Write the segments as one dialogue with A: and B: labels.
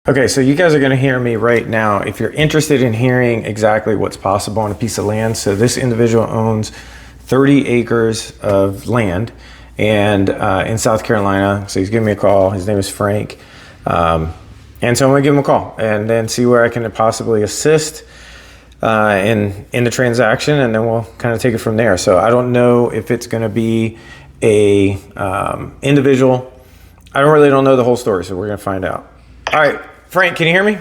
A: Okay, so you guys are going to hear me right now. If you're interested in hearing exactly what's possible on a piece of land, so this individual owns 30 acres of land and in South Carolina. So he's giving me a call. His name is Frank. And so I'm going to give him a call and then see where I can possibly assist in the transaction, and then we'll kind of take it from there. So I don't know if it's going to be a individual. I don't know the whole story, so we're going to find out. All right. Frank, can you hear me?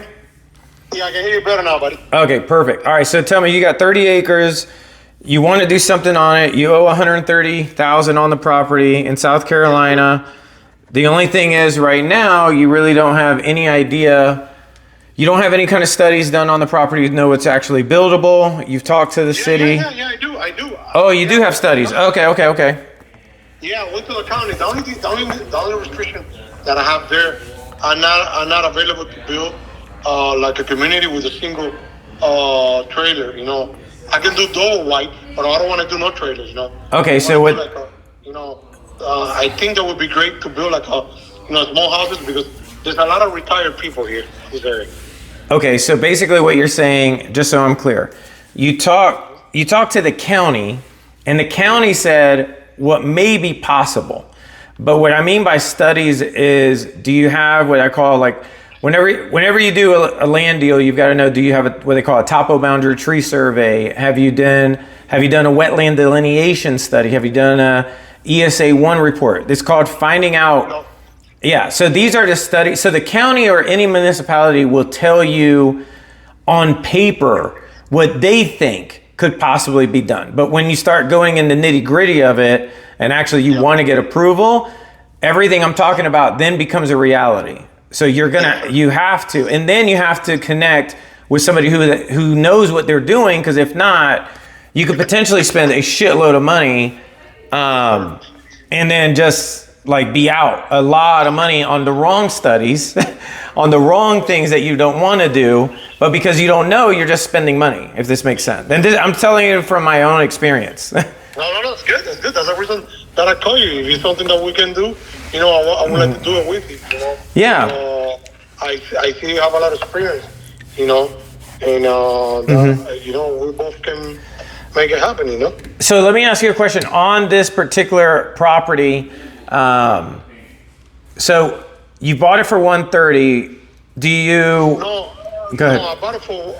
B: Yeah, I can hear you better now, buddy.
A: Okay, perfect. All right, so tell me, you got 30 acres. You want to do something on it. You owe $130,000 on the property in South Carolina. The only thing is, right now, you really don't have any idea. You don't have any kind of studies done on the property. You know it's actually buildable. You've talked to the city.
B: Yeah, I do.
A: Oh, you do have studies. Okay.
B: Yeah, I went to the county. The only restriction that I have there, I'm not available to build like a community with a single trailer. You know, I can do double white, but I don't want to do no trailers. You know.
A: Okay, so what?
B: I think that would be great to build like small houses, because there's a lot of retired people here in this area.
A: Okay, so basically what you're saying, just so I'm clear, you talked to the county, and the county said what may be possible. But what I mean by studies is, do you have what I call, like, whenever you do a land deal, you've got to know, do you have what they call a topo boundary tree survey? Have you done a wetland delineation study? Have you done a ESA 1 report? It's called finding out.
B: No.
A: Yeah, so these are the studies. So the county or any municipality will tell you on paper what they think could possibly be done. But when you start going in the nitty gritty of it, and actually you want to get approval, everything I'm talking about then becomes a reality. So you have to, and then you have to connect with somebody who knows what they're doing, because if not, you could potentially spend a shitload of money and then just like be out a lot of money on the wrong studies, on the wrong things that you don't want to do, but because you don't know, you're just spending money, if this makes sense. And I'm telling you from my own experience.
B: No, it's good. That's good. That's the reason that I call you. If it's something that we can do, I would like to do it with you,
A: Yeah.
B: I see you have a lot of experience, and, we both can make it happen,
A: So let me ask you a question. On this particular property, so you bought it for $130. Do you?
B: No.
A: Go ahead.
B: No, I bought it for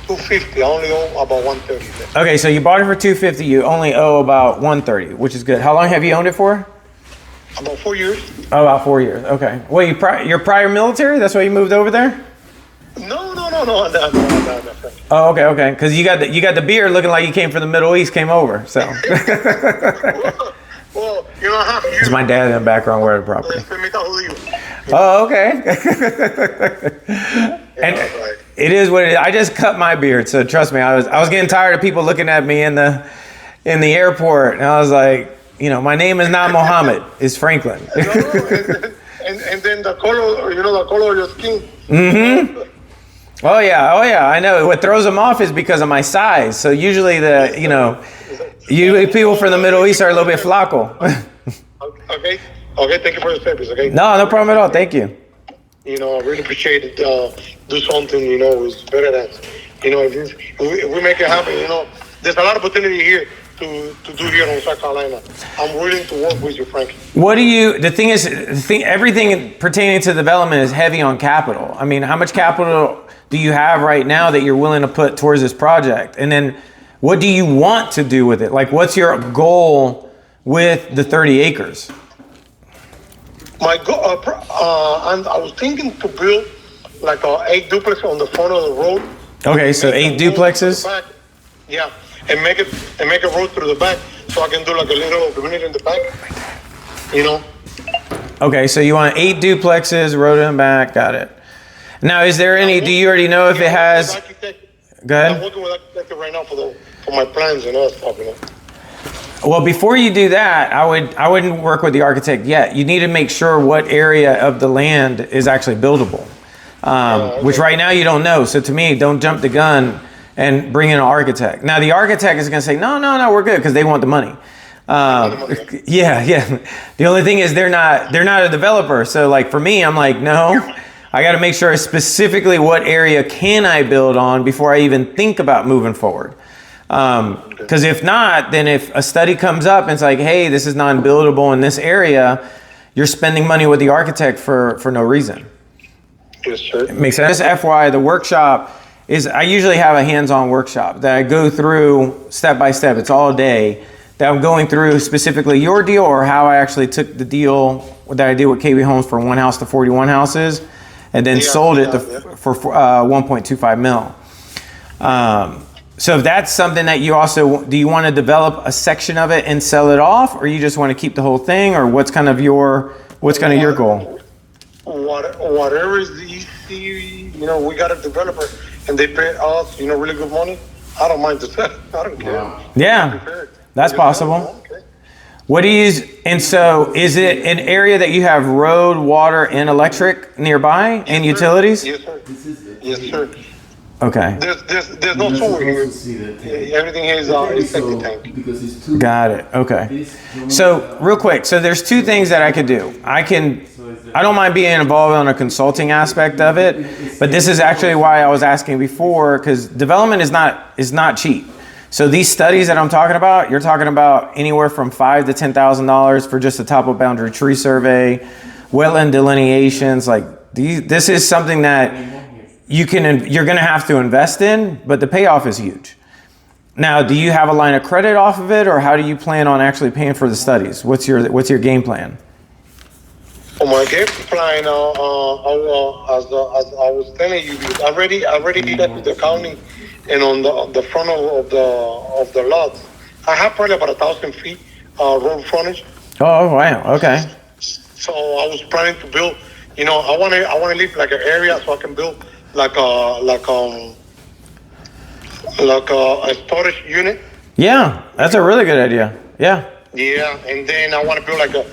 B: $250. I only owe about $130.
A: Okay, so you bought it for $250. You only owe about $130, which is good. How long have you owned it for?
B: About 4 years.
A: Oh, about 4 years. Okay. Well, you're prior military. That's why you moved over there.
B: No.
A: Oh, okay. Because you got the beard looking like you came from the Middle East, came over. So.
B: Well, I have you.
A: It's my dad in the background wearing the property. Oh, okay. And it is what it is. I just cut my beard, so trust me. I was getting tired of people looking at me in the airport, and I was like, my name is not Mohammed. It's Franklin.
B: and then the color, the color of your skin.
A: Mm-hmm. Oh yeah. I know. What throws them off is because of my size. So usually usually people from the Middle East are a little bit flaco.
B: Okay. Thank you for the service. Okay.
A: No problem at all. Thank you.
B: I really appreciate it. Do something, is better than, if we make it happen, there's a lot of opportunity here to do here in South Carolina. I'm willing to work with you, Frank.
A: The thing is, everything pertaining to development is heavy on capital. I mean, how much capital do you have right now that you're willing to put towards this project? And then what do you want to do with it? Like, what's your goal with the 30 acres?
B: My goal, I was thinking to build like 8 duplex on the front of the road. Okay,
A: so 8 duplexes.
B: Yeah, and make a road through the back, so I can do like a little community in the back.
A: Okay, so you want 8 duplexes, road in the back. Got it. Now, is there any? Do you already know if it has? Go ahead.
B: I'm working with architect right now for my plans and other stuff.
A: Well, before you do that, I wouldn't work with the architect yet. You need to make sure what area of the land is actually buildable, which right now you don't know. So to me, don't jump the gun and bring in an architect. Now the architect is going to say, no, we're good, because they want the money. Yeah. The only thing is they're not a developer. So like for me, I'm like, no, I got to make sure specifically what area can I build on before I even think about moving forward. Because if not, then if a study comes up and it's like, hey, this is non-buildable in this area, you're spending money with the architect for no reason.
B: Yes, sir.
A: It makes sense. Just FYI, the workshop is, I usually have a hands-on workshop that I go through step by step. It's all day that I'm going through specifically your deal or how I actually took the deal that I did with KB Homes for 1 house to 41 houses and then sold it for 1.25 mil. So if that's something that you also, do you want to develop a section of it and sell it off, or you just want to keep the whole thing, or what's kind of your goal?
B: Whatever is easy, we got a developer and they pay us, really good money. I don't mind I don't care.
A: Yeah, that's possible.
B: Okay.
A: What do you use? And so is it an area that you have road, water, and electric nearby and utilities?
B: Yes, sir. Yes, sir.
A: Okay.
B: There's no sewer here. Everything is septic tank.
A: Got it. Okay. So real quick, so there's two things that I could do. I don't mind being involved on a consulting aspect of it, but this is actually why I was asking before, because development is not cheap. So these studies that I'm talking about, you're talking about anywhere from $5,000 to $10,000 for just a topo boundary tree survey, wetland delineations. Like this is something that you're going to have to invest in, but the payoff is huge. Now, do you have a line of credit off of it, or how do you plan on actually paying for the studies? What's your game plan?
B: My game plan, as I was telling you, I already did that with the county, and on the front of the lot, I have probably about 1,000 feet road frontage.
A: Oh wow, okay.
B: So I was planning to build. I want to leave like an area so I can build like a storage unit.
A: Yeah, that's a really good idea. Yeah.
B: Yeah, and then I want to build like a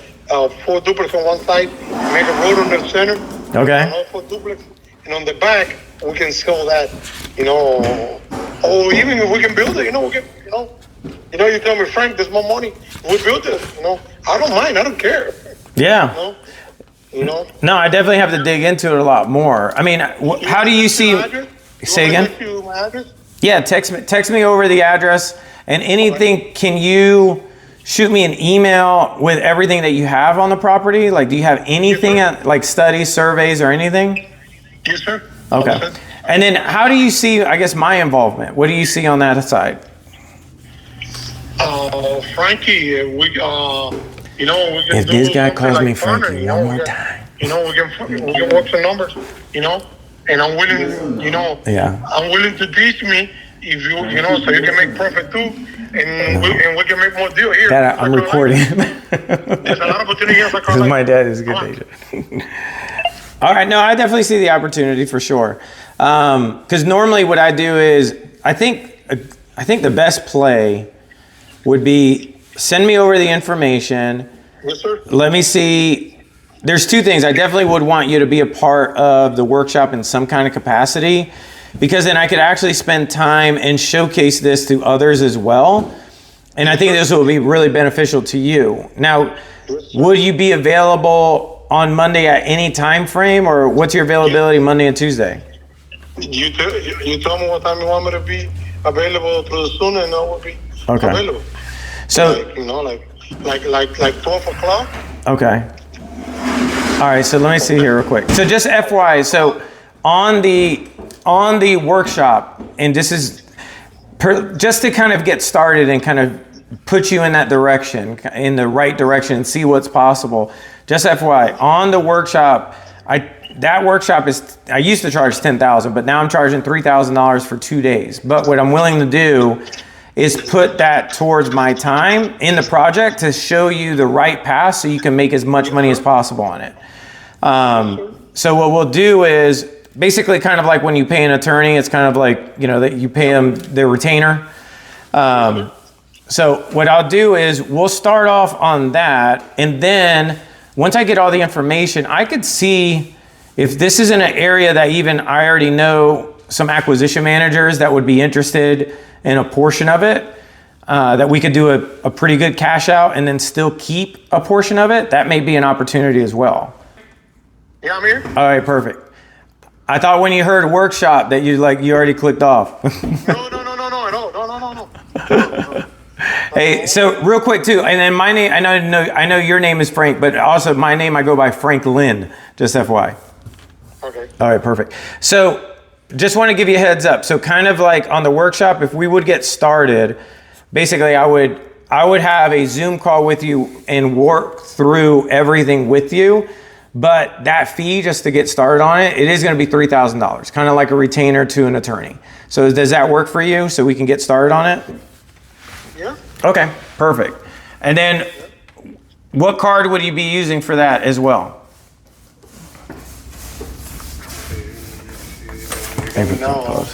B: 4 duplex on one side, make a road on the center.
A: Okay.
B: And 4 duplex, and on the back we can sell that. Or even if we can build it, we can. You tell me, Frank, there's more money. We build it. I don't mind. I don't care.
A: Yeah. No, I definitely have to dig into it a lot more. I mean, how do you see? Say again.
B: My address?
A: Yeah, text me over the address and anything. Okay. Can you shoot me an email with everything that you have on the property? Like, do you have anything like studies, surveys, or anything?
B: Yes, sir.
A: Okay. And then, how do you see? I guess my involvement. What do you see on that side?
B: Frankie, we can.
A: If this guy calls me Frankie one more time,
B: we can work some numbers, and I'm willing,
A: Yeah.
B: I'm willing to teach me if so you can make profit too, and we can make more deal here.
A: That I'm recording.
B: There's a lot of opportunity here.
A: Because my dad is a good agent. All right, no, I definitely see the opportunity for sure. Because normally what I do is, I think the best play would be send me over the information.
B: Yes, sir.
A: Let me see. There's two things. I definitely would want you to be a part of the workshop in some kind of capacity, because then I could actually spend time and showcase this to others as well. And I think this will be really beneficial to you. Now, would you be available on Monday at any time frame, or what's your availability Monday and Tuesday?
B: You tell me what time you want me to be available through the Zoom, and I will be available.
A: So,
B: like 12 o'clock.
A: Okay. All right. So let me see here real quick. So just FYI. So on the workshop, and this is just to kind of get started and kind of put you in that direction, in the right direction, and see what's possible. Just FYI, on the workshop, that workshop is, I used to charge $10,000, but now I'm charging $3,000 for 2 days. But what I'm willing to do is put that towards my time in the project to show you the right path so you can make as much money as possible on it. So what we'll do is basically kind of like when you pay an attorney, it's kind of like, that you pay them their retainer. So what I'll do is we'll start off on that. And then once I get all the information, I could see if this is in an area that even I already know some acquisition managers that would be interested in a portion of it, that we could do a pretty good cash out and then still keep a portion of it. That may be an opportunity as well.
B: Yeah, I'm here.
A: All right, perfect. I thought when you heard workshop that you already clicked off.
B: No, no.
A: Hey, so real quick too, and then my name, I know your name is Frank, but also my name, I go by Frank Lynn, just FYI.
B: Okay.
A: All right, perfect. So just want to give you a heads up. So kind of like on the workshop, if we would get started, basically I would have a Zoom call with you and work through everything with you. But that fee just to get started on it, it is going to be $3,000, kind of like a retainer to an attorney. So does that work for you so we can get started on it?
B: Yeah.
A: Okay, perfect. And then what card would you be using for that as well?
B: No.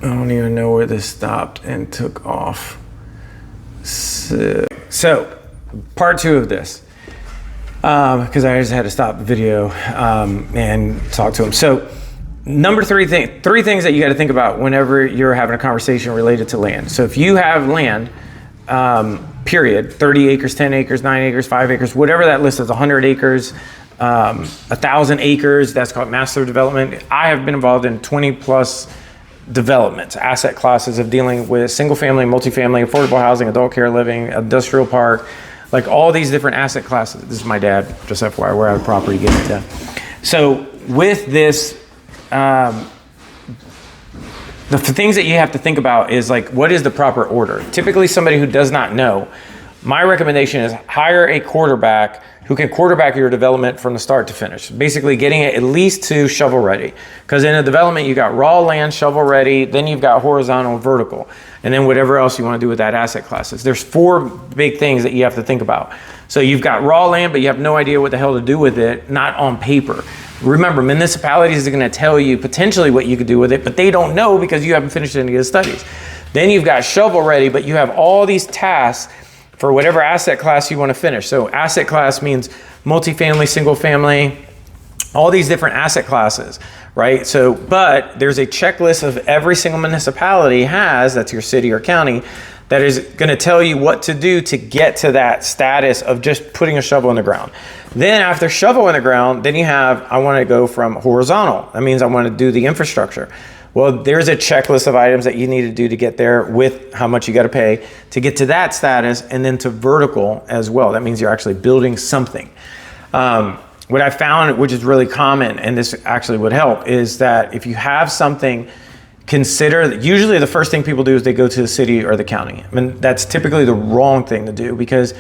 A: I don't even know where this stopped and took off. So part 2 of this. Because I just had to stop the video and talk to him. So number 3 three things that you got to think about whenever you're having a conversation related to land. So if you have land, period, 30 acres, 10 acres, 9 acres, 5 acres, whatever that list is, 100 acres, 1,000 acres, that's called master development. I have been involved in 20 plus developments, asset classes of dealing with single family, multifamily, affordable housing, adult care living, industrial park, like all these different asset classes. This is my dad, just FYI, where I have property getting done. So with this, the things that you have to think about is like, what is the proper order? Typically somebody who does not know, my recommendation is hire a quarterback who can quarterback your development from the start to finish. Basically getting it at least to shovel ready. Because in a development, you got raw land, shovel ready, then you've got horizontal, vertical, and then whatever else you want to do with that asset classes. There's 4 big things that you have to think about. So you've got raw land, but you have no idea what the hell to do with it, not on paper. Remember, municipalities are going to tell you potentially what you could do with it, but they don't know because you haven't finished any of the studies. Then you've got shovel ready, but you have all these tasks for whatever asset class you want to finish. So asset class means multifamily, single family, all these different asset classes, right? So, but there's a checklist of every single municipality has, that's your city or county, that is going to tell you what to do to get to that status of just putting a shovel in the ground. Then after shovel in the ground, then you have, I want to go from horizontal. That means I want to do the infrastructure. Well, there's a checklist of items that you need to do to get there with how much you got to pay to get to that status, and then to vertical as well. That means you're actually building something. What I found, which is really common, and this actually would help, is that if you have something, consider, usually the first thing people do is they go to the city or the county. I mean, that's typically the wrong thing to do because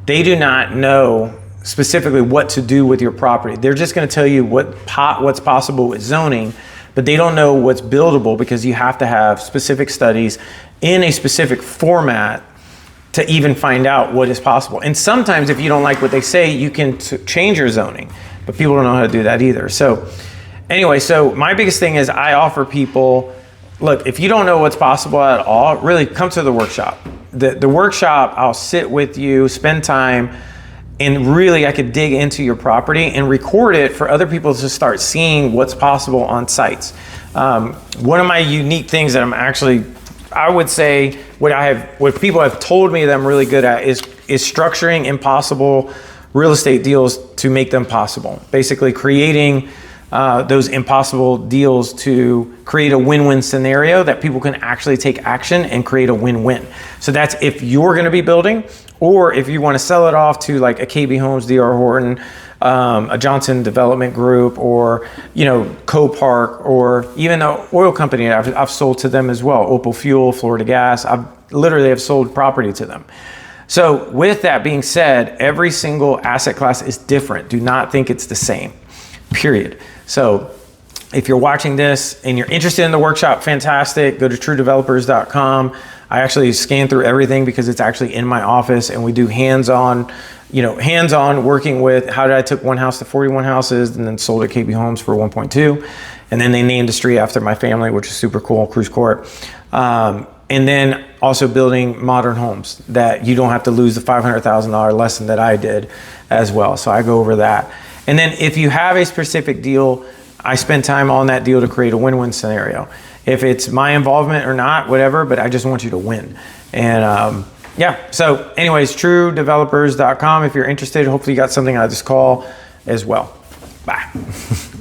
A: they do not know specifically what to do with your property. They're just going to tell you what's possible with zoning, but they don't know what's buildable because you have to have specific studies in a specific format to even find out what is possible. And sometimes if you don't like what they say, you can change your zoning, but people don't know how to do that either. So anyway, so my biggest thing is I offer people, look, if you don't know what's possible at all, really come to the workshop. The workshop, I'll sit with you, spend time, and really I could dig into your property and record it for other people to start seeing what's possible on sites. One of my unique things that I'm actually, I would say what people have told me that I'm really good at is structuring impossible real estate deals to make them possible. Basically creating those impossible deals to create a win-win scenario that people can actually take action and create a win-win. So that's if you're going to be building, or if you want to sell it off to like a KB Homes, D.R. Horton, a Johnson Development Group, or Copark, or even an oil company. I've sold to them as well. Opal Fuel, Florida Gas. I've literally have sold property to them. So with that being said, every single asset class is different. Do not think it's the same. Period. So if you're watching this and you're interested in the workshop, fantastic. Go to truedevelopers.com. I actually scan through everything because it's actually in my office, and we do hands-on working with how did I took one house to 41 houses and then sold at KB Homes for 1.2. And then they named the street after my family, which is super cool, Cruise Court. And then also building modern homes that you don't have to lose the $500,000 lesson that I did as well. So I go over that. And then if you have a specific deal, I spend time on that deal to create a win-win scenario. If it's my involvement or not, whatever, but I just want you to win. And yeah, so anyways, truedevelopers.com if you're interested. Hopefully you got something out of this call as well. Bye.